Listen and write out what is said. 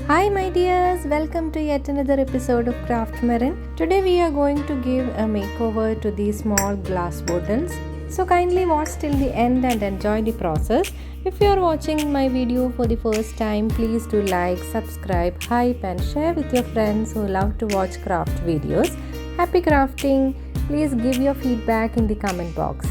Hi my dears, welcome to yet another episode of Craftmerint. Today we are going to give a makeover to these small glass bottles. So kindly watch till the end and enjoy the process. If you are watching my video for the first time, please do like, subscribe, hype and share with your friends who love to watch craft videos. Happy crafting! Please give your feedback in the comment box.